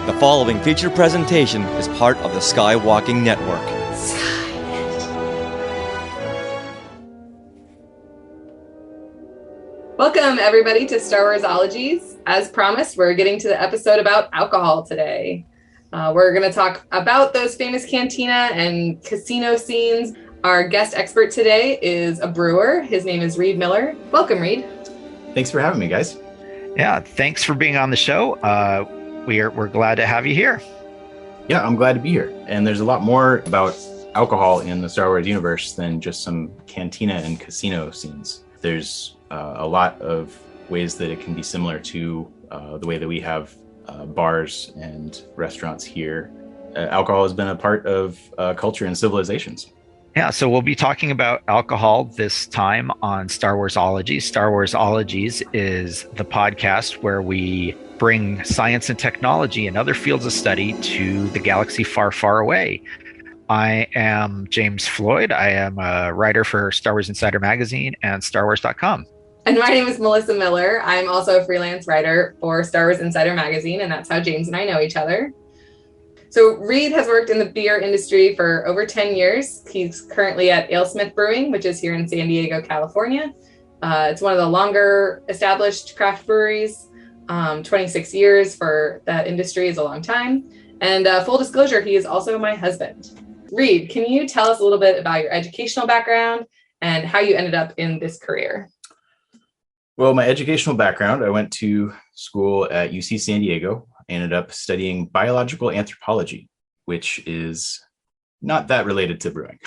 The following featured presentation is part of the Skywalking Network. Welcome, everybody, to Star Warsologies. As promised, we're getting to the episode about alcohol today. We're going to talk about those famous cantina and casino scenes. Our guest expert today is a brewer. His name is Reed Miller. Welcome, Reed. Thanks for having me, guys. Yeah, thanks for being on the show. We're glad to have you here. Yeah, I'm glad to be here. And there's a lot more about alcohol in the Star Wars universe than just some cantina and casino scenes. There's a lot of ways that it can be similar to the way that we have bars and restaurants here. Alcohol has been a part of culture and civilizations. Yeah, so we'll be talking about alcohol this time on Star Warsologies. Star Warsologies is the podcast where we bring science and technology and other fields of study to the galaxy far, far away. I am James Floyd. I am a writer for Star Wars Insider Magazine and StarWars.com. And my name is Melissa Miller. I'm also a freelance writer for Star Wars Insider Magazine, and that's how James and I know each other. So Reed has worked in the beer industry for over 10 years. He's currently at AleSmith Brewing, which is here in San Diego, California. It's one of the longer established craft breweries. 26 years for that industry is a long time. And full disclosure, he is also my husband. Reed, can you tell us a little bit about your educational background and how you ended up in this career? Well, my educational background, I went to school at UC San Diego. I ended up studying biological anthropology, which is not that related to brewing.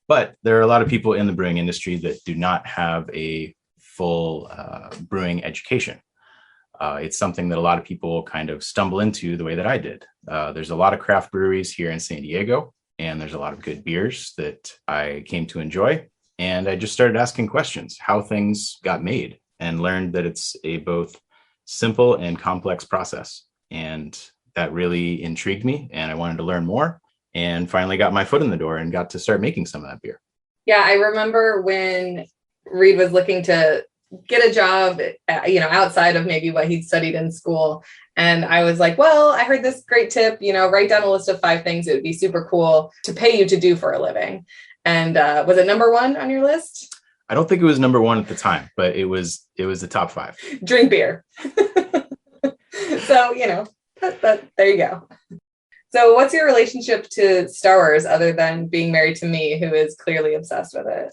But there are a lot of people in the brewing industry that do not have a full brewing education. It's something that a lot of people kind of stumble into the way that I did. There's a lot of craft breweries here in San Diego, and there's a lot of good beers that I came to enjoy. And I just started asking questions, how things got made, and learned that it's a both simple and complex process. And that really intrigued me, and I wanted to learn more, and finally got my foot in the door and got to start making some of that beer. Yeah, I remember when Reed was looking to get a job, outside of maybe what he'd studied in school. And I was like, well, I heard this great tip, write down a list of 5 things it would be super cool to pay you to do for a living. And was it number 1 on your list? I don't think it was number 1 at the time, but it was the top 5. Drink beer. So, there you go. So what's your relationship to Star Wars other than being married to me, who is clearly obsessed with it?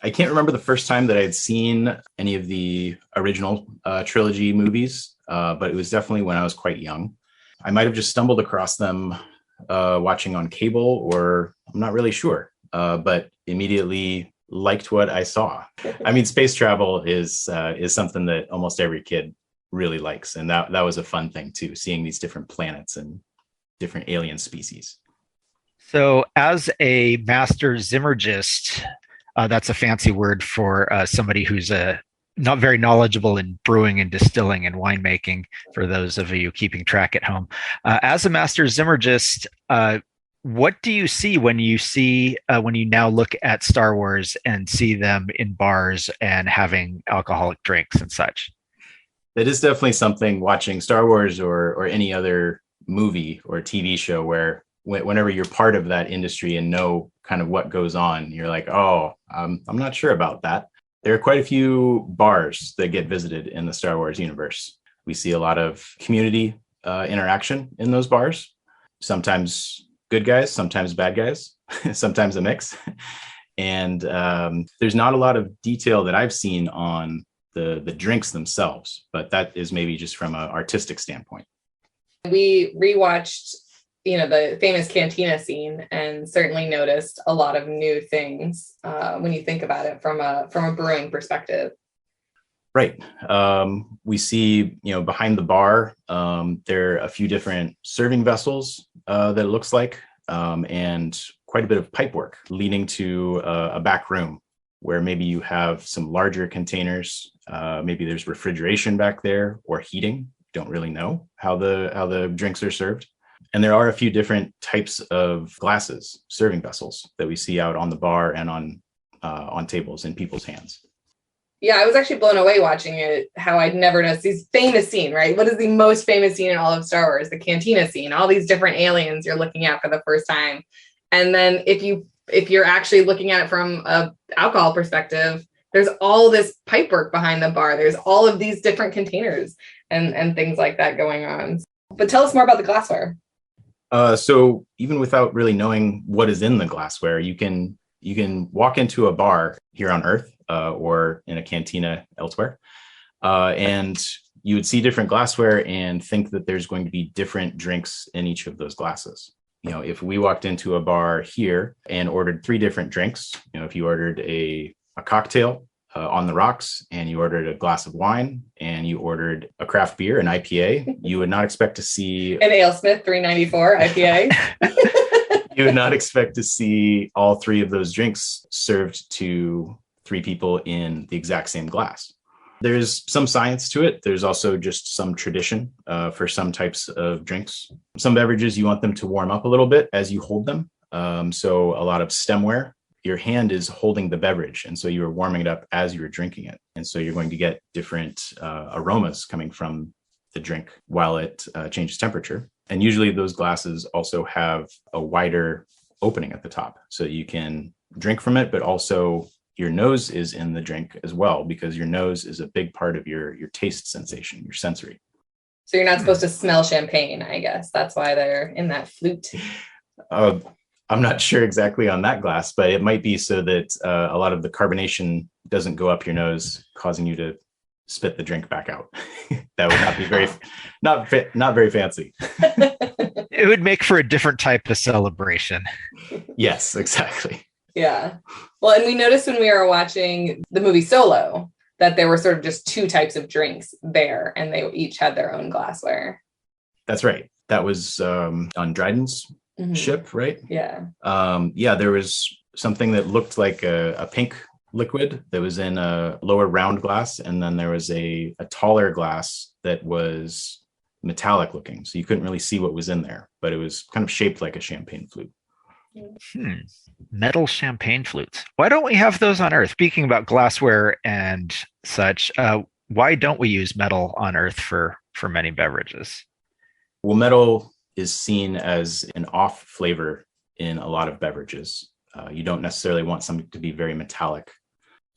I can't remember the first time that I had seen any of the original trilogy movies, but it was definitely when I was quite young. I might have just stumbled across them watching on cable, or I'm not really sure, but immediately liked what I saw. I mean, space travel is something that almost every kid really likes, and that was a fun thing too, seeing these different planets and different alien species. So as a master zimmergist, that's a fancy word for somebody who's not very knowledgeable in brewing and distilling and winemaking, for those of you keeping track at home. As a master zimmergist, what do you see when you now look at Star Wars and see them in bars and having alcoholic drinks and such? That is definitely something, watching Star Wars or any other movie or TV show, where whenever you're part of that industry and know kind of what goes on, you're like, oh, I'm not sure about that. There are quite a few bars that get visited in the Star Wars universe. We see a lot of community interaction in those bars. Sometimes good guys, sometimes bad guys, sometimes a mix. And there's not a lot of detail that I've seen on the drinks themselves, but that is maybe just from an artistic standpoint. We rewatched the famous cantina scene, and certainly noticed a lot of new things when you think about it from a brewing perspective. Right. We see, behind the bar, there are a few different serving vessels that it looks like, and quite a bit of pipe work leading to a back room where maybe you have some larger containers. Maybe there's refrigeration back there, or heating. Don't really know how the drinks are served. And there are a few different types of glasses, serving vessels, that we see out on the bar and on tables in people's hands. Yeah, I was actually blown away watching it, how I'd never noticed these famous scene, right? What is the most famous scene in all of Star Wars? The cantina scene, all these different aliens you're looking at for the first time. And then if you're actually looking at it from a alcohol perspective, there's all this pipework behind the bar. There's all of these different containers and things like that going on. But tell us more about the glassware. So even without really knowing what is in the glassware, you can walk into a bar here on Earth or in a cantina elsewhere, and you would see different glassware and think that there's going to be different drinks in each of those glasses. You know, if we walked into a bar here and ordered 3 different drinks, you know, if you ordered a cocktail on the rocks and you ordered a glass of wine and you ordered a craft beer, an IPA, you would not expect to see an AleSmith 394 IPA. You would not expect to see all 3 of those drinks served to 3 people in the exact same glass. There's some science to it. There's also just some tradition for some types of drinks. Some beverages, you want them to warm up a little bit as you hold them. So a lot of stemware, your hand is holding the beverage. And so you're warming it up as you're drinking it. And so you're going to get different aromas coming from the drink while it changes temperature. And usually those glasses also have a wider opening at the top so you can drink from it, but also your nose is in the drink as well, because your nose is a big part of your taste sensation, your sensory. So you're not supposed to smell champagne, I guess. That's why they're in that flute. I'm not sure exactly on that glass, but it might be so that a lot of the carbonation doesn't go up your nose, causing you to spit the drink back out. That would not be not very fancy. It would make for a different type of celebration. Yes, exactly. Yeah. Well, and we noticed when we were watching the movie Solo that there were sort of just 2 types of drinks there, and they each had their own glassware. That's right. That was on Dryden's ship, right? Yeah. There was something that looked like a pink liquid that was in a lower round glass, and then there was a taller glass that was metallic looking, so you couldn't really see what was in there, but it was kind of shaped like a champagne flute. Metal champagne flutes. Why don't we have those on Earth? Speaking about glassware and such, why don't we use metal on Earth for many beverages? Well, metal is seen as an off flavor in a lot of beverages. You don't necessarily want something to be very metallic.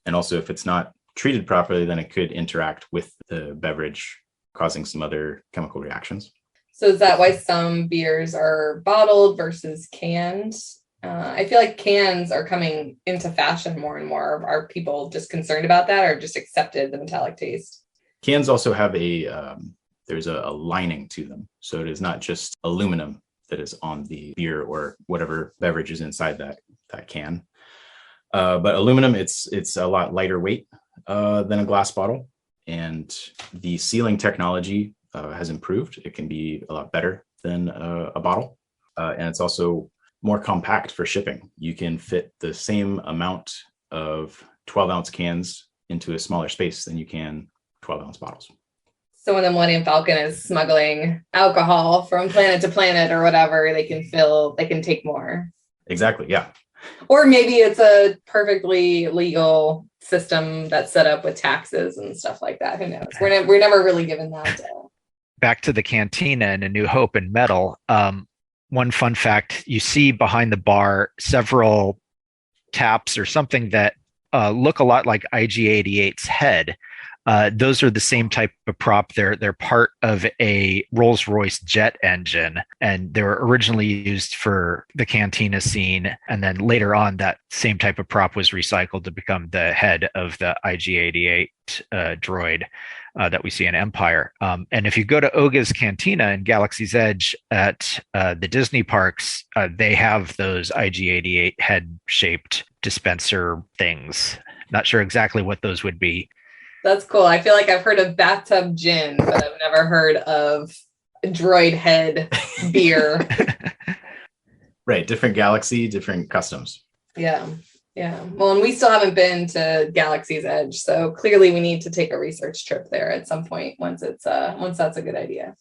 And also, if it's not treated properly, then it could interact with the beverage, causing some other chemical reactions. So is that why some beers are bottled versus canned? I feel like cans are coming into fashion more and more. Are people just concerned about that, or just accepted the metallic taste? Cans also have there's a lining to them. So it is not just aluminum that is on the beer or whatever beverage is inside that can. But aluminum, it's a lot lighter weight than a glass bottle. And the sealing technology has improved. It can be a lot better than a bottle. And it's also more compact for shipping. You can fit the same amount of 12-ounce cans into a smaller space than you can 12-ounce bottles. So when the Millennium Falcon is smuggling alcohol from planet to planet or whatever, they can take more. Exactly, yeah. Or maybe it's a perfectly legal system that's set up with taxes and stuff like that. Who knows? We're never really given that. Back to the cantina and A New Hope and metal. One fun fact, you see behind the bar several taps or something that look a lot like IG-88's head. Those are the same type of prop. They're part of a Rolls-Royce jet engine, and they were originally used for the cantina scene. And then later on, that same type of prop was recycled to become the head of the IG-88 droid that we see in Empire. And if you go to Oga's Cantina in Galaxy's Edge at the Disney parks, they have those IG-88 head-shaped dispenser things. Not sure exactly what those would be. That's cool. I feel like I've heard of bathtub gin, but I've never heard of droid head beer. Right. Different galaxy, different customs. Yeah. Yeah. Well, and we still haven't been to Galaxy's Edge. So clearly we need to take a research trip there at some point once that's a good idea.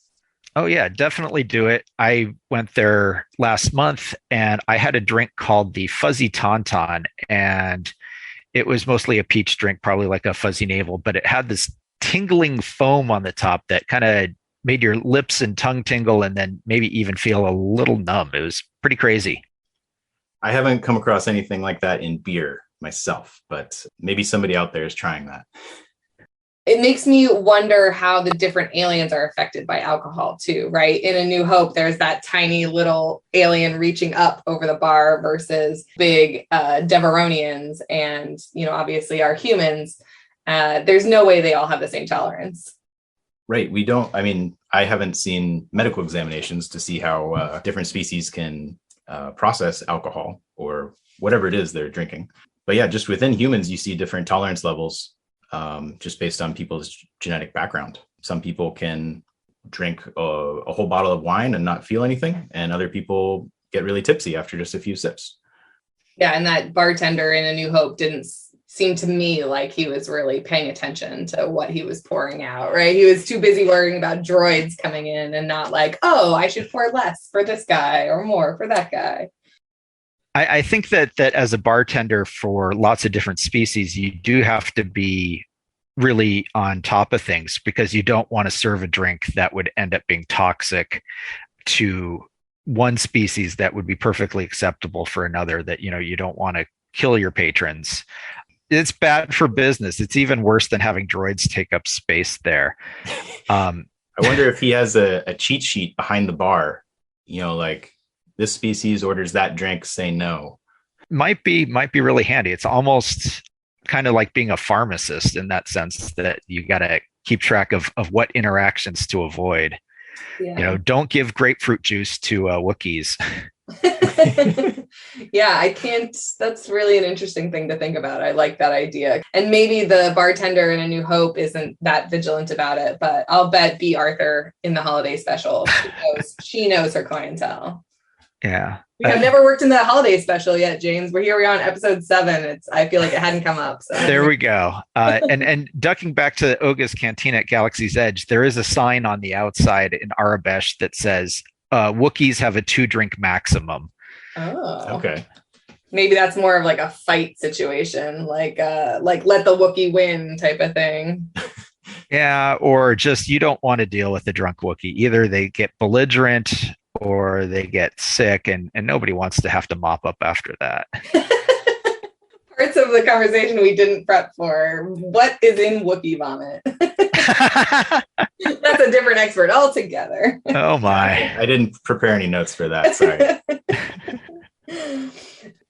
Oh, yeah, definitely do it. I went there last month and I had a drink called the Fuzzy Tauntaun, and It was mostly a peach drink, probably like a fuzzy navel, but it had this tingling foam on the top that kind of made your lips and tongue tingle and then maybe even feel a little numb. It was pretty crazy. I haven't come across anything like that in beer myself, but maybe somebody out there is trying that. It makes me wonder how the different aliens are affected by alcohol too, right? In A New Hope, there's that tiny little alien reaching up over the bar versus big Deveronians and, obviously our humans. There's no way they all have the same tolerance. Right. I haven't seen medical examinations to see how different species can process alcohol or whatever it is they're drinking. But yeah, just within humans, you see different tolerance levels just based on people's genetic background. Some people can drink a whole bottle of wine and not feel anything, and other people get really tipsy after just a few sips. Yeah, and that bartender in A New Hope didn't seem to me like he was really paying attention to what he was pouring out, right? He was too busy worrying about droids coming in and not like, oh, I should pour less for this guy or more for that guy. I think that as a bartender for lots of different species, you do have to be really on top of things because you don't want to serve a drink that would end up being toxic to one species that would be perfectly acceptable for another, that, you don't want to kill your patrons. It's bad for business. It's even worse than having droids take up space there. I wonder if he has a cheat sheet behind the bar, like this species orders that drink, say no. Might be really handy. It's almost kind of like being a pharmacist in that sense, that you got to keep track of what interactions to avoid. Yeah. Don't give grapefruit juice to Wookiees. Yeah, I can't. That's really an interesting thing to think about. I like that idea. And maybe the bartender in A New Hope isn't that vigilant about it, but I'll bet B. Arthur in the holiday special, she knows her clientele. Yeah. We have never worked in the holiday special yet, James. We're on episode 7. I feel like it hadn't come up. So. There we go. And ducking back to Oga's Cantina at Galaxy's Edge, there is a sign on the outside in Arabesh that says, Wookiees have a 2-drink maximum. Oh, okay. Maybe that's more of like a fight situation, like let the Wookiee win type of thing. Yeah, or just you don't want to deal with the drunk Wookiee. Either they get belligerent or they get sick, and nobody wants to have to mop up after that. Parts of the conversation we didn't prep for. What is in Wookiee vomit? That's a different expert altogether. Oh my. I didn't prepare any notes for that. Sorry.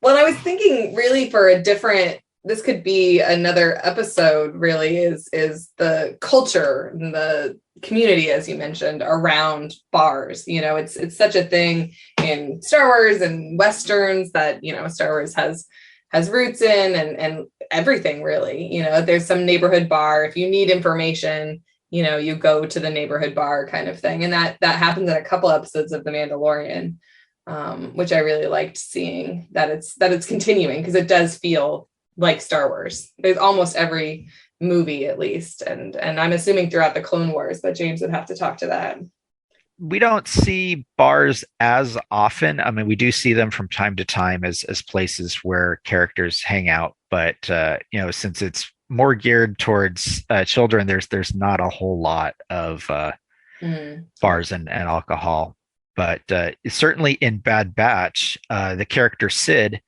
Well, I was thinking really this could be another episode really is the culture and the community, as you mentioned, around bars. It's such a thing in Star Wars and Westerns that, Star Wars has roots in and everything really. There's some neighborhood bar. If you need information, you go to the neighborhood bar kind of thing. And that happens in a couple episodes of The Mandalorian, which I really liked seeing that it's continuing, because it does feel like Star Wars. There's almost every movie at least. And I'm assuming throughout the Clone Wars, but James would have to talk to that. We don't see bars as often. I mean, we do see them from time to time as places where characters hang out. But, since it's more geared towards children, there's not a whole lot of bars and alcohol. But certainly in Bad Batch, the character Sid,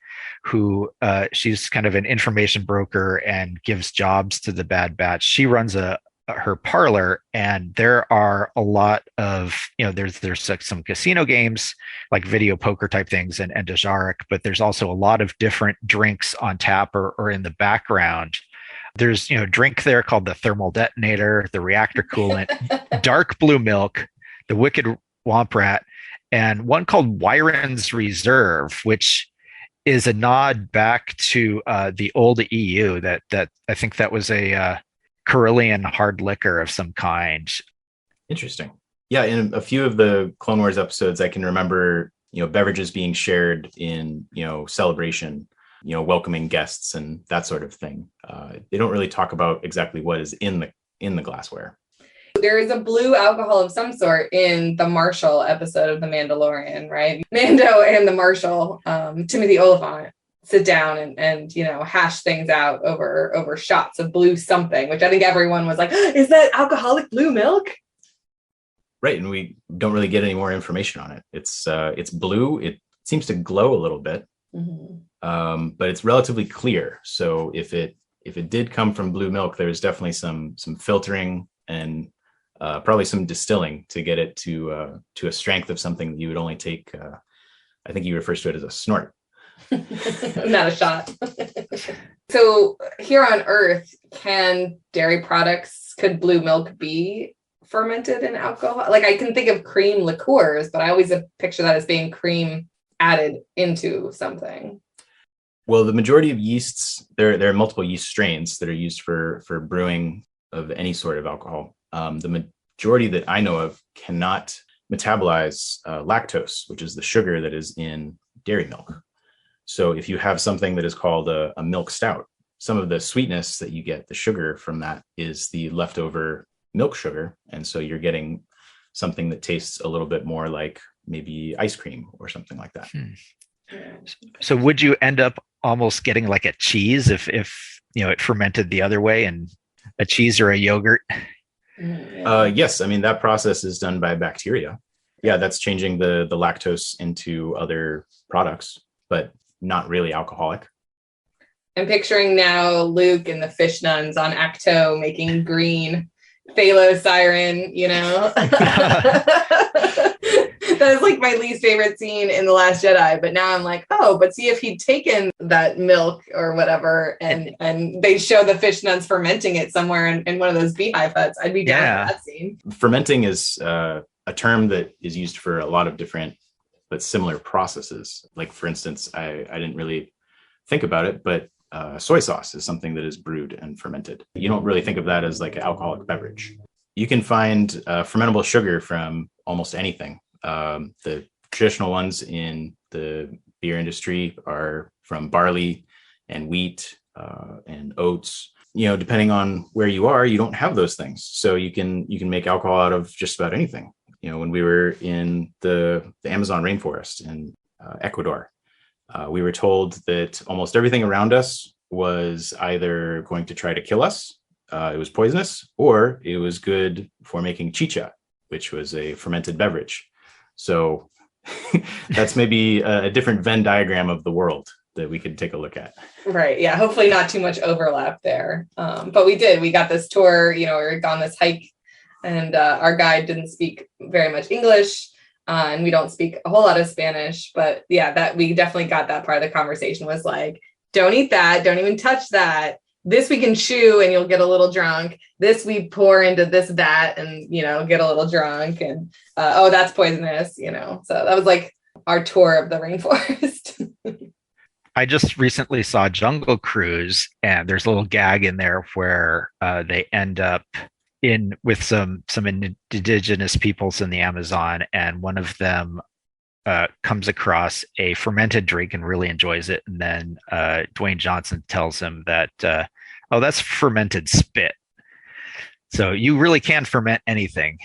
who she's kind of an information broker and gives jobs to the Bad Batch, she runs her parlor, and there are a lot of, there's like some casino games, like video poker type things and Dejarik, but there's also a lot of different drinks on tap or in the background. There's, drink there called the thermal detonator, the reactor coolant, dark blue milk, the wicked womp rat, and one called Wyron's Reserve, which is a nod back to the old EU. That I think that was a Carillion hard liquor of some kind. Interesting. Yeah, in a few of the Clone Wars episodes, I can remember, beverages being shared in, celebration, welcoming guests and that sort of thing. They don't really talk about exactly what is in the glassware. There is a blue alcohol of some sort in the Marshall episode of The Mandalorian, right? Mando and the Marshal, Timothy Oliphant, sit down and hash things out over shots of blue something, which I think everyone was like, is that alcoholic blue milk? Right, and we don't really get any more information on it. It's blue. It seems to glow a little bit, but it's relatively clear. So if it did come from blue milk, there's definitely some filtering and probably some distilling to get it to a strength of something that you would only take. I think you refer to it as a snort. Not a shot. So here on Earth, could blue milk be fermented in alcohol? Like, I can think of cream liqueurs, but I always picture that as being cream added into something. Well, the majority of yeasts, there are multiple yeast strains that are used for brewing of any sort of alcohol. The majority that I know of cannot metabolize lactose, which is the sugar that is in dairy milk. So if you have something that is called a milk stout, some of the sweetness that you get, the sugar from that, is the leftover milk sugar. And so you're getting something that tastes a little bit more like maybe ice cream or something like that. So would you end up almost getting like a cheese if it fermented the other way, and a cheese or a yogurt? Yes. I mean, that process is done by bacteria. Yeah, that's changing the lactose into other products, but not really alcoholic. I'm picturing now Luke and the fish nuns on Acto making green phthalo siren, That is like my least favorite scene in The Last Jedi. But now I'm like, but see, if he'd taken that milk or whatever and they show the fish nuns fermenting it somewhere in one of those beehive huts, I'd be down for that scene. Fermenting is a term that is used for a lot of different but similar processes. Like, for instance, I didn't really think about it, but soy sauce is something that is brewed and fermented. You don't really think of that as like an alcoholic beverage. You can find fermentable sugar from almost anything. The traditional ones in the beer industry are from barley and wheat and oats. Depending on where you are, you don't have those things. So you can make alcohol out of just about anything. When we were in the Amazon rainforest in Ecuador, we were told that almost everything around us was either going to try to kill us, it was poisonous, or it was good for making chicha, which was a fermented beverage. So that's maybe a different Venn diagram of the world that we could take a look at. Right. Yeah. Hopefully not too much overlap there. But we got this tour, we were on this hike, and our guide didn't speak very much English. And we don't speak a whole lot of Spanish, but yeah, that we definitely got that part of the conversation was like, don't eat that. Don't even touch that. This we can chew and you'll get a little drunk. This we pour into this vat and, get a little drunk, and, that's poisonous, So that was like our tour of the rainforest. I just recently saw Jungle Cruise, and there's a little gag in there where they end up with some indigenous peoples in the Amazon, and one of them comes across a fermented drink and really enjoys it, and then Dwayne Johnson tells him that that's fermented spit. So you really can ferment anything.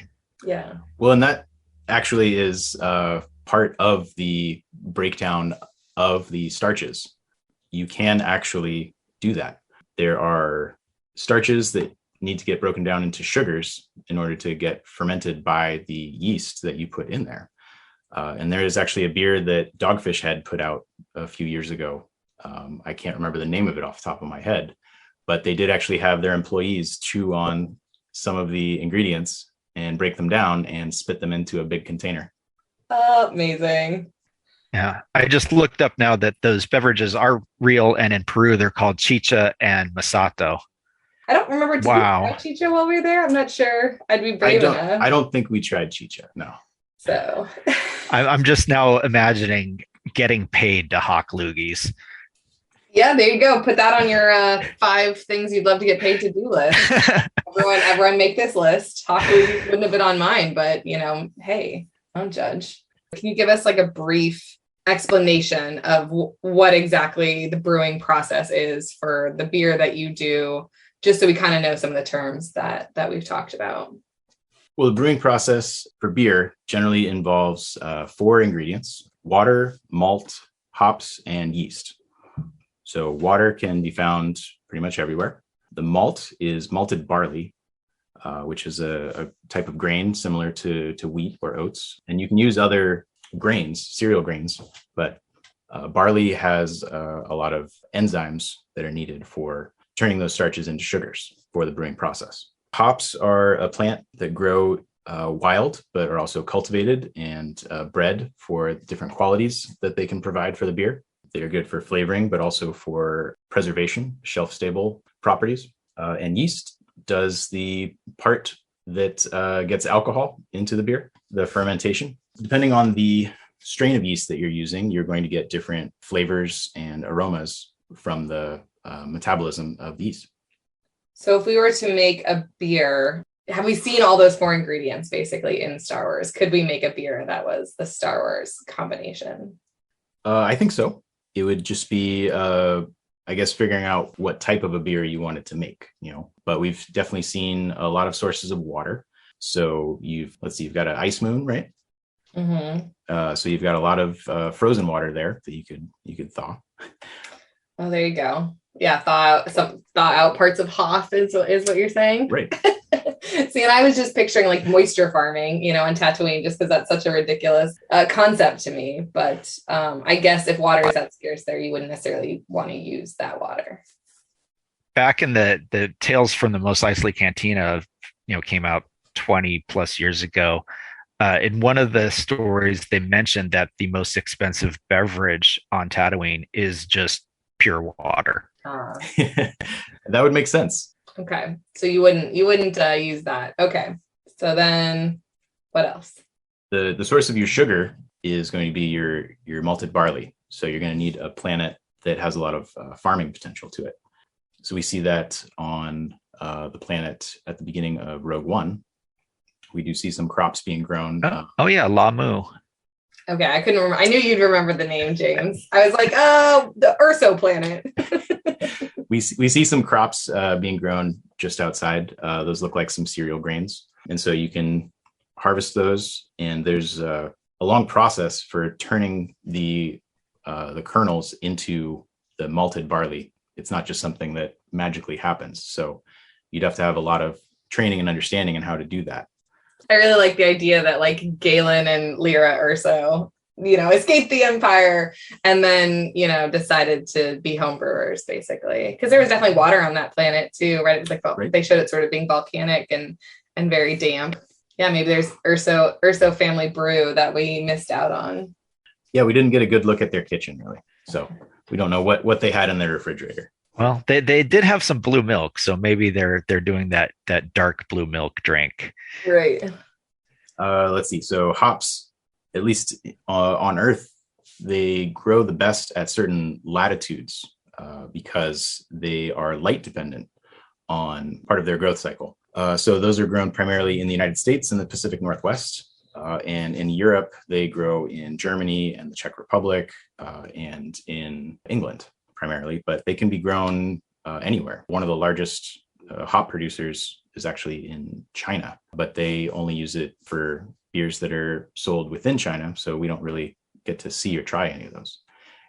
Yeah. Well, and that actually is part of the breakdown of the starches. You can actually do that. There are starches that need to get broken down into sugars in order to get fermented by the yeast that you put in there. And there is actually a beer that Dogfish Head put out a few years ago. I can't remember the name of it off the top of my head, but they did actually have their employees chew on some of the ingredients and break them down and spit them into a big container. Amazing. Yeah, I just looked up now that those beverages are real, and in Peru they're called chicha and masato. I don't remember. Did we try chicha while we were there? I'm not sure. I'd be brave enough. I don't think we tried chicha. No. So I'm just now imagining getting paid to hawk loogies. Yeah, there you go. Put that on your 5 things you'd love to get paid to do list. Everyone make this list. Hawk loogies wouldn't have been on mine, but hey, don't judge. Can you give us like a brief explanation of what exactly the brewing process is for the beer that you do, just so we kind of know some of the terms that we've talked about? Well, the brewing process for beer generally involves 4 ingredients: water, malt, hops, and yeast. So water can be found pretty much everywhere. The malt is malted barley, which is a type of grain similar to wheat or oats. And you can use other grains, cereal grains, but barley has a lot of enzymes that are needed for turning those starches into sugars for the brewing process. Hops are a plant that grow wild, but are also cultivated and bred for different qualities that they can provide for the beer. They are good for flavoring, but also for preservation, shelf-stable properties. And yeast does the part that gets alcohol into the beer, the fermentation. Depending on the strain of yeast that you're using, you're going to get different flavors and aromas from the metabolism of the yeast. So if we were to make a beer, have we seen all those 4 ingredients basically in Star Wars? Could we make a beer that was the Star Wars combination? I think so. It would just be, I guess, figuring out what type of a beer you wanted to make, but we've definitely seen a lot of sources of water. So you've got an ice moon, right? Mm-hmm. So you've got a lot of frozen water there that you could thaw. Oh, there you go. Yeah, thaw out parts of Hoth is what you're saying, right? See, and I was just picturing like moisture farming, on Tatooine, just because that's such a ridiculous concept to me. But I guess if water is that scarce there, you wouldn't necessarily want to use that water. Back in the Tales from the Mos Eisley Cantina, came out 20 plus years ago. In one of the stories, they mentioned that the most expensive beverage on Tatooine is just pure water. That would make sense. Okay, so you wouldn't use that. Okay, so then what else? The source of your sugar is going to be your malted barley. So you're going to need a planet that has a lot of farming potential to it. So we see that on the planet at the beginning of Rogue One. We do see some crops being grown. Oh yeah, Lamu. Okay, I couldn't remember. I knew you'd remember the name, James. I was like, oh, the Urso planet. We see some crops being grown just outside. Those look like some cereal grains. And so you can harvest those. And there's a long process for turning the kernels into the malted barley. It's not just something that magically happens. So you'd have to have a lot of training and understanding on how to do that. I really like the idea that like Galen and Lyra Urso, escaped the Empire and then, decided to be homebrewers basically. Because there was definitely water on that planet too, right? It was like, right. They showed it sort of being volcanic and very damp. Yeah, maybe there's Urso family brew that we missed out on. Yeah, we didn't get a good look at their kitchen really. So we don't know what they had in their refrigerator. Well, they did have some blue milk, so maybe they're doing that dark blue milk drink. Right. Let's see. So hops, at least on Earth, they grow the best at certain latitudes because they are light dependent on part of their growth cycle. So those are grown primarily in the United States and the Pacific Northwest. And in Europe, they grow in Germany and the Czech Republic and in England primarily, but they can be grown anywhere. One of the largest hop producers is actually in China, but they only use it for beers that are sold within China. So we don't really get to see or try any of those.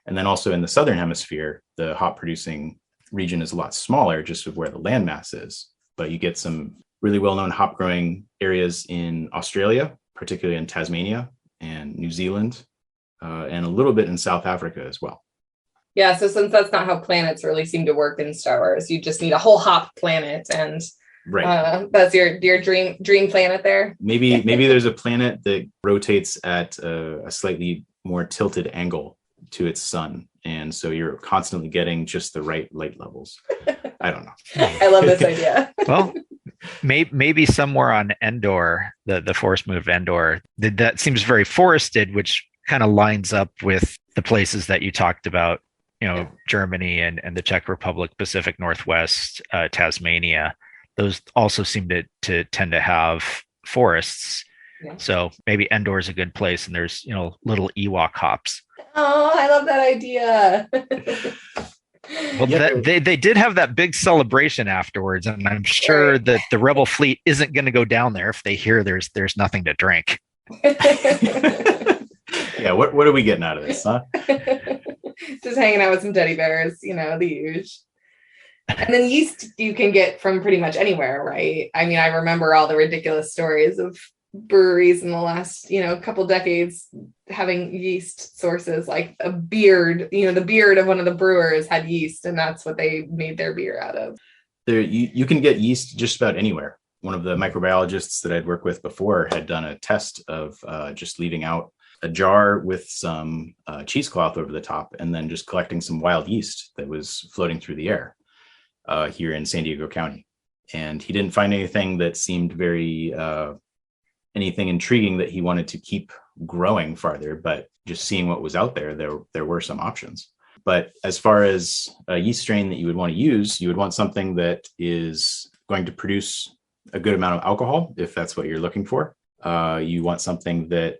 And then also in the Southern Hemisphere, the hop producing region is a lot smaller just with where the landmass is, but you get some really well-known hop growing areas in Australia, particularly in Tasmania and New Zealand, and a little bit in South Africa as well. Yeah, so since that's not how planets really seem to work in Star Wars, you just need a whole hop planet, and right. That's your dream planet there. Maybe there's a planet that rotates at a slightly more tilted angle to its sun, and so you're constantly getting just the right light levels. I don't know. I love this idea. Well, maybe somewhere on Endor, the force move Endor, that seems very forested, which kind of lines up with the places that you talked about. Germany and the Czech Republic, Pacific Northwest, Tasmania, those also seem to tend to have forests. Yeah. So maybe Endor is a good place, and there's, little Ewok hops. Oh, I love that idea. Well, they did have that big celebration afterwards, and I'm sure that the Rebel fleet isn't going to go down there if they hear there's nothing to drink. Yeah, what are we getting out of this, huh? Just hanging out with some teddy bears, the huge. And then yeast you can get from pretty much anywhere, right? I mean, I remember all the ridiculous stories of breweries in the last, couple decades having yeast sources, like a beard, the beard of one of the brewers had yeast, and that's what they made their beer out of. You can get yeast just about anywhere. One of the microbiologists that I'd worked with before had done a test of just leaving out a jar with some cheesecloth over the top and then just collecting some wild yeast that was floating through the air here in San Diego County. And he didn't find anything that seemed very anything intriguing that he wanted to keep growing farther, but just seeing what was out there, there were some options. But as far as a yeast strain that you would want to use, you would want something that is going to produce a good amount of alcohol, if that's what you're looking for. You want something that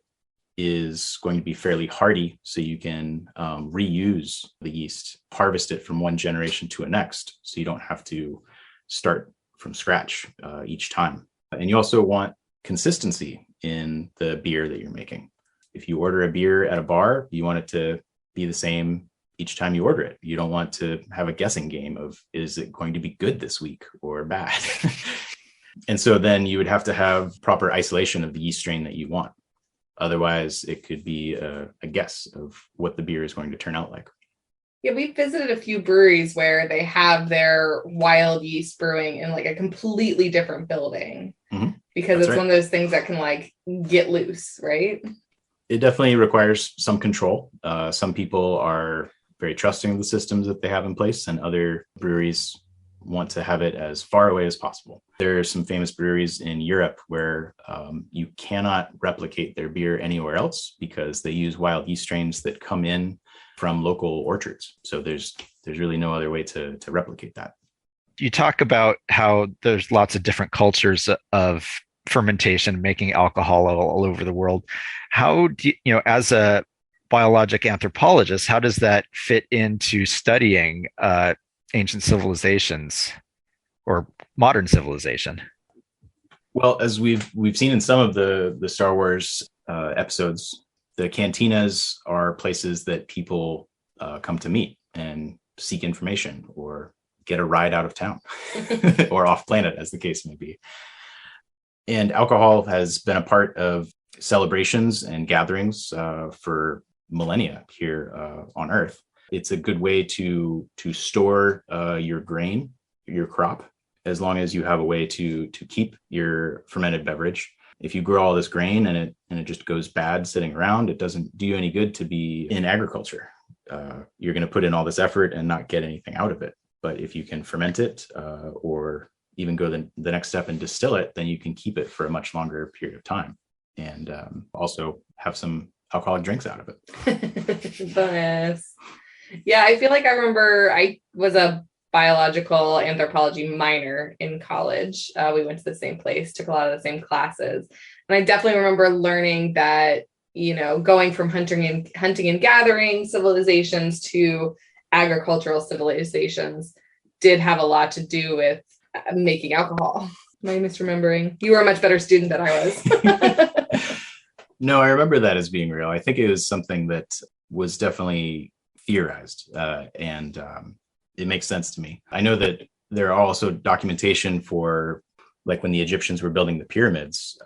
is going to be fairly hardy, so you can reuse the yeast, harvest it from one generation to a next, so you don't have to start from scratch each time. And you also want consistency in the beer that you're making. If you order a beer at a bar, you want it to be the same each time you order it. You don't want to have a guessing game of, is it going to be good this week or bad? And so then you would have to have proper isolation of the yeast strain that you want. Otherwise, it could be a guess of what the beer is going to turn out like. Yeah, we visited a few breweries where they have their wild yeast brewing in like a completely different building, because That's it's right. One of those things that can like get loose, right? It definitely requires some control. Some people are very trusting of the systems that they have in place, and other breweries want to have it as far away as possible. There are some famous breweries in Europe where you cannot replicate their beer anywhere else because they use wild yeast strains that come in from local orchards. So there's really no other way to replicate that. You talk about how there's lots of different cultures of fermentation, making alcohol all over the world. How do you, as a biologic anthropologist, how does that fit into studying ancient civilizations or modern civilization? Well, as we've seen in some of the Star Wars episodes, the cantinas are places that people come to meet and seek information or get a ride out of town or off planet, as the case may be. And alcohol has been a part of celebrations and gatherings for millennia here on Earth. It's a good way to store your grain, your crop, as long as you have a way to keep your fermented beverage. If you grow all this grain and it just goes bad sitting around, it doesn't do you any good to be in agriculture. You're going to put in all this effort and not get anything out of it. But if you can ferment it or even go the next step and distill it, then you can keep it for a much longer period of time and also have some alcoholic drinks out of it. Bonus. Yeah, I feel like I remember I was a biological anthropology minor in college. We went to the same place, took a lot of the same classes. And I definitely remember learning that, going from hunting and gathering civilizations to agricultural civilizations did have a lot to do with making alcohol. Am I misremembering? You were a much better student than I was. No, I remember that as being real. I think it was something that was definitely theorized, and it makes sense to me. I know that there are also documentation for, like, when the Egyptians were building the pyramids,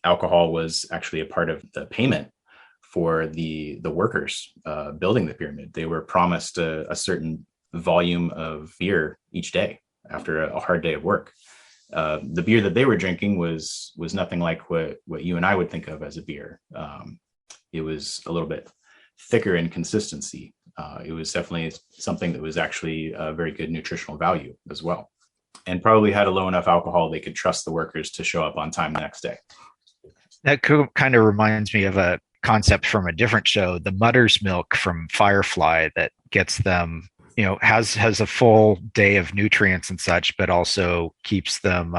alcohol was actually a part of the payment for the workers building the pyramid. They were promised a certain volume of beer each day after a hard day of work. The beer that they were drinking was nothing like what you and I would think of as a beer. It was a little bit thicker in consistency. It was definitely something that was actually a very good nutritional value as well, and probably had a low enough alcohol they could trust the workers to show up on time the next day. That kind of reminds me of a concept from a different show, the Mutter's Milk from Firefly, that gets them, has a full day of nutrients and such, but also keeps them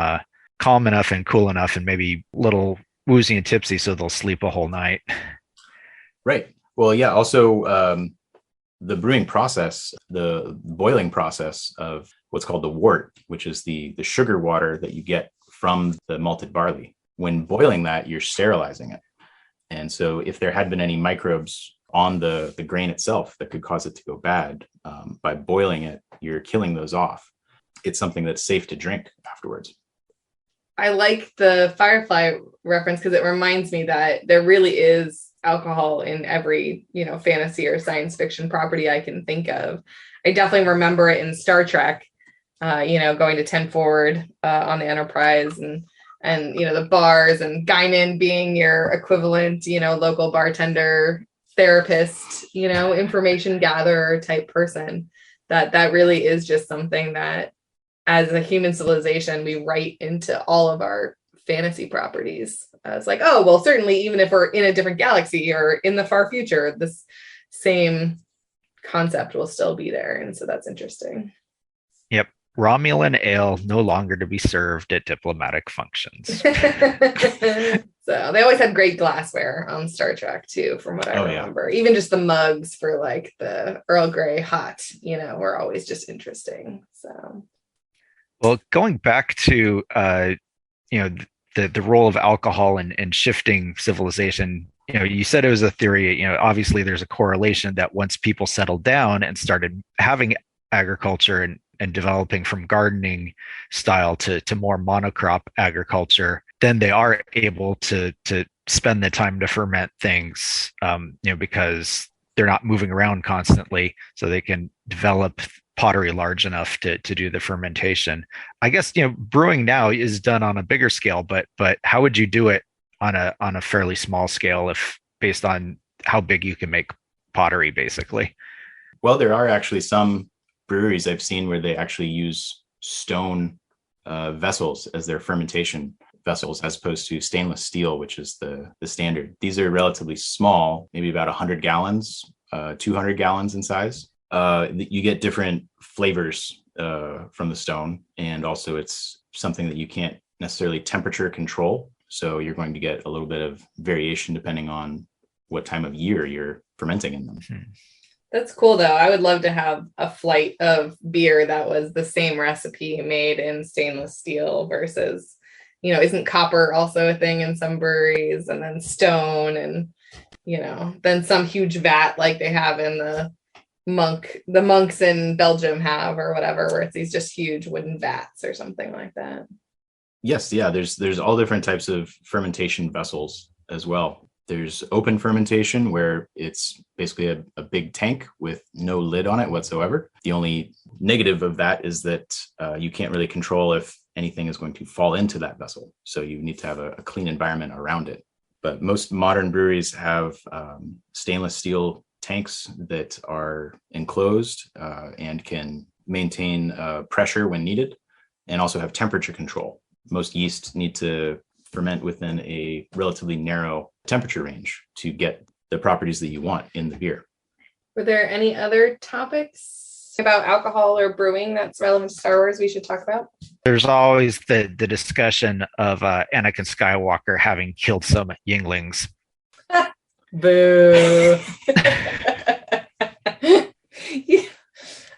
calm enough and cool enough and maybe a little woozy and tipsy so they'll sleep a whole night. Right. Well, yeah. Also, the brewing process, the boiling process of what's called the wort, which is the sugar water that you get from the malted barley. When boiling that, you're sterilizing it. And so if there had been any microbes on the grain itself that could cause it to go bad. By boiling it, you're killing those off. It's something that's safe to drink afterwards. I like the firefly reference because it reminds me that there really is alcohol in every, fantasy or science fiction property I can think of. I definitely remember it in Star Trek, going to 10 forward on the Enterprise and the bars, and Guinan being your equivalent, local bartender, therapist, information gatherer type person. That really is just something that as a human civilization, we write into all of our fantasy properties. It's like, oh, well, certainly, even if we're in a different galaxy or in the far future, this same concept will still be there. And so that's interesting. Yep. Romulan ale no longer to be served at diplomatic functions. So they always had great glassware on Star Trek too, from what I remember. Yeah. Even just the mugs for like the Earl Grey hot, were always just interesting. So, well, going back to the role of alcohol and shifting civilization. You said it was a theory. Obviously there's a correlation that once people settled down and started having agriculture and developing from gardening style to more monocrop agriculture, then they are able to spend the time to ferment things, because they're not moving around constantly, so they can develop pottery large enough to do the fermentation. I guess, brewing now is done on a bigger scale, but how would you do it on a fairly small scale, if based on how big you can make pottery, basically? Well, there are actually some breweries I've seen where they actually use stone vessels as their fermentation vessels, as opposed to stainless steel, which is the standard. These are relatively small, maybe about 100 gallons, 200 gallons in size. You get different flavors from the stone, and also it's something that you can't necessarily temperature control. So you're going to get a little bit of variation depending on what time of year you're fermenting in them. That's cool, though. I would love to have a flight of beer that was the same recipe made in stainless steel versus, isn't copper also a thing in some breweries, and then stone, and, then some huge vat like they have in the monks in Belgium have, or whatever, where it's these just huge wooden vats or something like that. Yes. Yeah. There's all different types of fermentation vessels as well. There's open fermentation, where it's basically a big tank with no lid on it whatsoever. The only negative of that is that you can't really control if anything is going to fall into that vessel. So you need to have a clean environment around it. But most modern breweries have stainless steel tanks that are enclosed and can maintain pressure when needed, and also have temperature control. Most yeast need to ferment within a relatively narrow temperature range to get the properties that you want in the beer. Were there any other topics about alcohol or brewing that's relevant to Star Wars we should talk about? There's always the discussion of Anakin Skywalker having killed some Yinglings. Boo.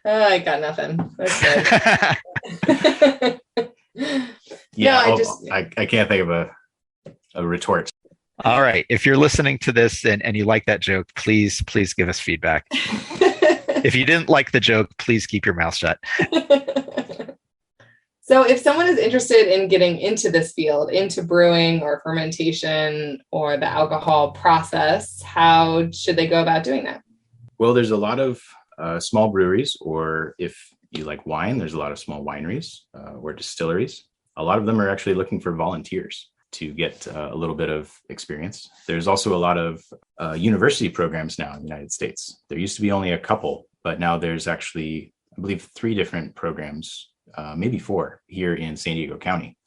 I got nothing. That's good. Yeah, I can't think of a retort. All right. If you're listening to this and you like that joke, please give us feedback. If you didn't like the joke, please keep your mouth shut. So if someone is interested in getting into this field, into brewing or fermentation or the alcohol process, how should they go about doing that? Well, there's a lot of small breweries, or if you like wine, there's a lot of small wineries or distilleries. A lot of them are actually looking for volunteers to get a little bit of experience. There's also a lot of university programs now in the United States. There used to be only a couple, but now there's actually, I believe, 3 different programs, maybe 4 here in San Diego County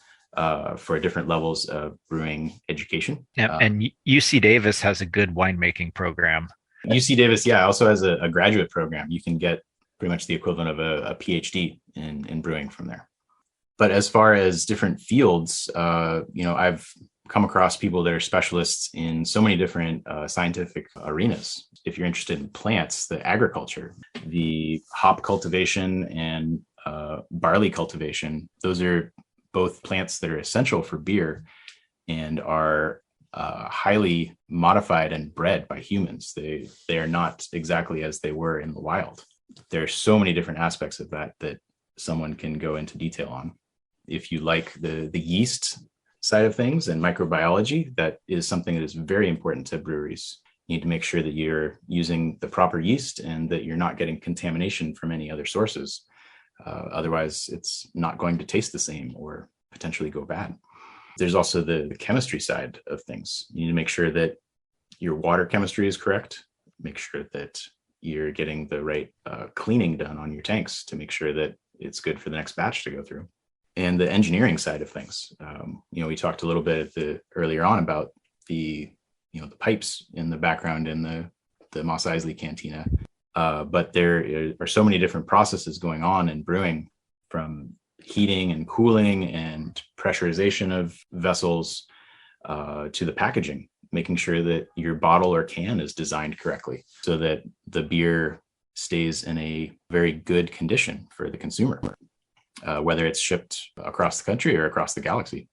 for different levels of brewing education. Yeah, and UC Davis has a good winemaking program. UC Davis, also has a graduate program. You can get pretty much the equivalent of a PhD in brewing from there. But as far as different fields, I've come across people that are specialists in so many different scientific arenas. If you're interested in plants, the agriculture, the hop cultivation and barley cultivation, those are both plants that are essential for beer and are highly modified and bred by humans. They are not exactly as they were in the wild. There are so many different aspects of that someone can go into detail on. If you like the yeast side of things and microbiology, that is something that is very important to breweries. You need to make sure that you're using the proper yeast and that you're not getting contamination from any other sources. Otherwise, it's not going to taste the same or potentially go bad. There's also the chemistry side of things. You need to make sure that your water chemistry is correct. Make sure that you're getting the right cleaning done on your tanks to make sure that it's good for the next batch to go through. And the engineering side of things. We talked a little bit earlier on about the pipes in the background in the Mos Eisley cantina. But there are so many different processes going on in brewing, from heating and cooling and pressurization of vessels to the packaging, making sure that your bottle or can is designed correctly so that the beer stays in a very good condition for the consumer, whether it's shipped across the country or across the galaxy.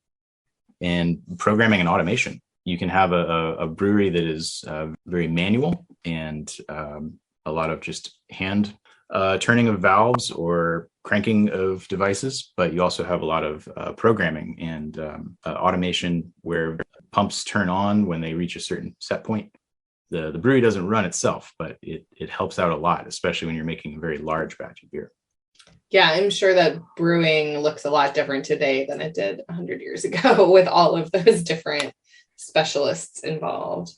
And programming and automation. You can have a brewery that is very manual and a lot of just hand turning of valves or cranking of devices, but you also have a lot of programming and automation where pumps turn on when they reach a certain set point. The brewery doesn't run itself, but it helps out a lot, especially when you're making a very large batch of beer. Yeah, I'm sure that brewing looks a lot different today than it did 100 years ago with all of those different specialists involved.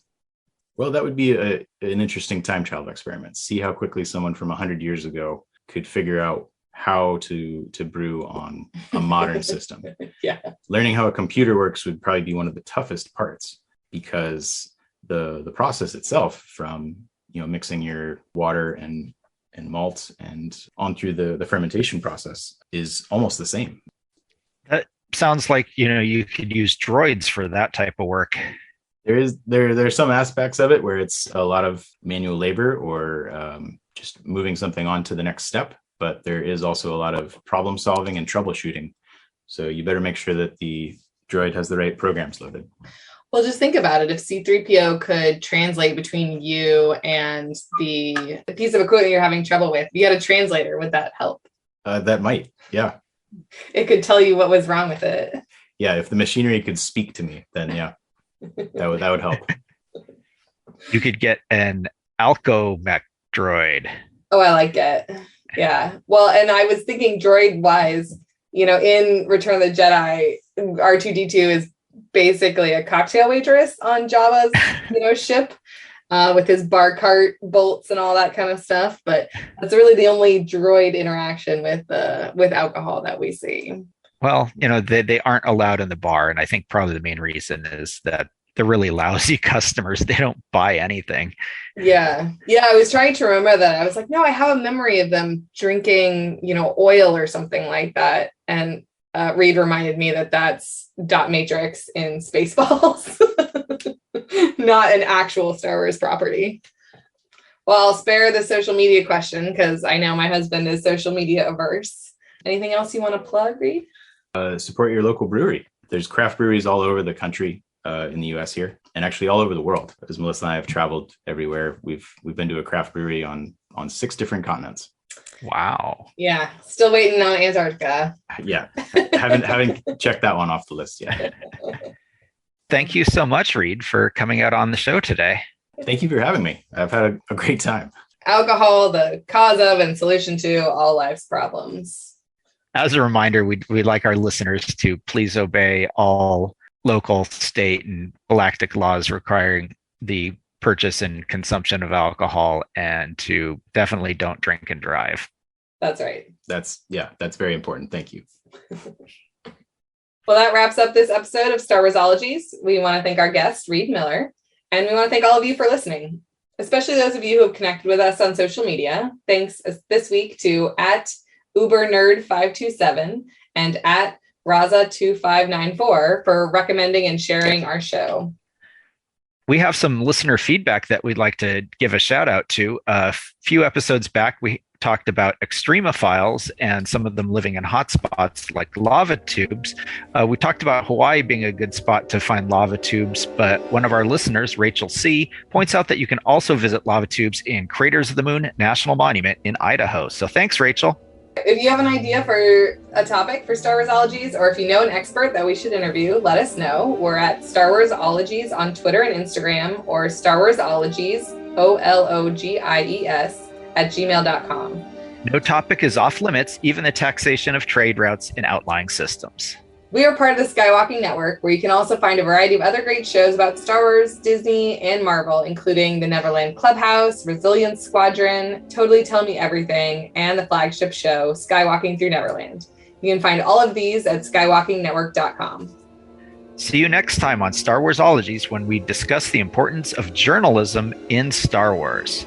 Well, that would be an interesting time travel experiment. See how quickly someone from 100 years ago could figure out how to brew on a modern system. Yeah. Learning how a computer works would probably be one of the toughest parts, because the process itself, from mixing your water and malt and on through the fermentation process, is almost the same. That sounds like you could use droids for that type of work. There are some aspects of it where it's a lot of manual labor or just moving something on to the next step, but there is also a lot of problem solving and troubleshooting. So you better make sure that the droid has the right programs loaded. Well, just think about it. If C-3PO could translate between you and the piece of equipment you're having trouble with, you had a translator, would that help? That might, yeah. It could tell you what was wrong with it. Yeah, if the machinery could speak to me, then yeah, that would help. You could get an Alco-mech droid. Oh, I like it. Yeah. Well, and I was thinking droid-wise, in Return of the Jedi, R2-D2 is basically a cocktail waitress on Jabba's, ship, with his bar cart bolts and all that kind of stuff. But that's really the only droid interaction with alcohol that we see. Well, they aren't allowed in the bar, and I think probably the main reason is that they're really lousy customers. They don't buy anything. Yeah. I was trying to remember that. I was like, no, I have a memory of them drinking, oil or something like that. And Reed reminded me that that's dot matrix in Spaceballs, not an actual Star Wars property. Well, I'll spare the social media question because I know my husband is social media averse. Anything else you want to plug, Reed? Support your local brewery. There's craft breweries all over the country, in the US here, and actually all over the world. As Melissa and I have traveled everywhere, we've been to a craft brewery on 6 different continents. Wow. Yeah, still waiting on Antarctica. Yeah, haven't checked that one off the list yet. Thank you so much, Reed, for coming out on the show today. Thank you for having me. I've had a great time. Alcohol, the cause of and solution to all life's problems. As a reminder, we'd like our listeners to please obey all local, state, and galactic laws requiring the purchase and consumption of alcohol, and to definitely don't drink and drive. That's right. That's very important. Thank you. Well, that wraps up this episode of Star Warsologies. We want to thank our guest, Reed Miller, and we want to thank all of you for listening, especially those of you who have connected with us on social media. Thanks this week to @UberNerd527 and @Raza2594 for recommending and sharing our show. We have some listener feedback that we'd like to give a shout out to. A few episodes back, we talked about extremophiles and some of them living in hot spots like lava tubes. We talked about Hawaii being a good spot to find lava tubes, but one of our listeners, Rachel C., points out that you can also visit lava tubes in Craters of the Moon National Monument in Idaho. So thanks, Rachel. If you have an idea for a topic for Star Warsologies, or if you know an expert that we should interview, let us know. We're at Star Warsologies on Twitter and Instagram, or Star Warsologies, OLOGIES, @gmail.com. No topic is off limits, even the taxation of trade routes in outlying systems. We are part of the Skywalking Network, where you can also find a variety of other great shows about Star Wars, Disney, and Marvel, including the Neverland Clubhouse, Resilience Squadron, Totally Tell Me Everything, and the flagship show, Skywalking Through Neverland. You can find all of these at skywalkingnetwork.com. See you next time on Star Warsologies when we discuss the importance of journalism in Star Wars.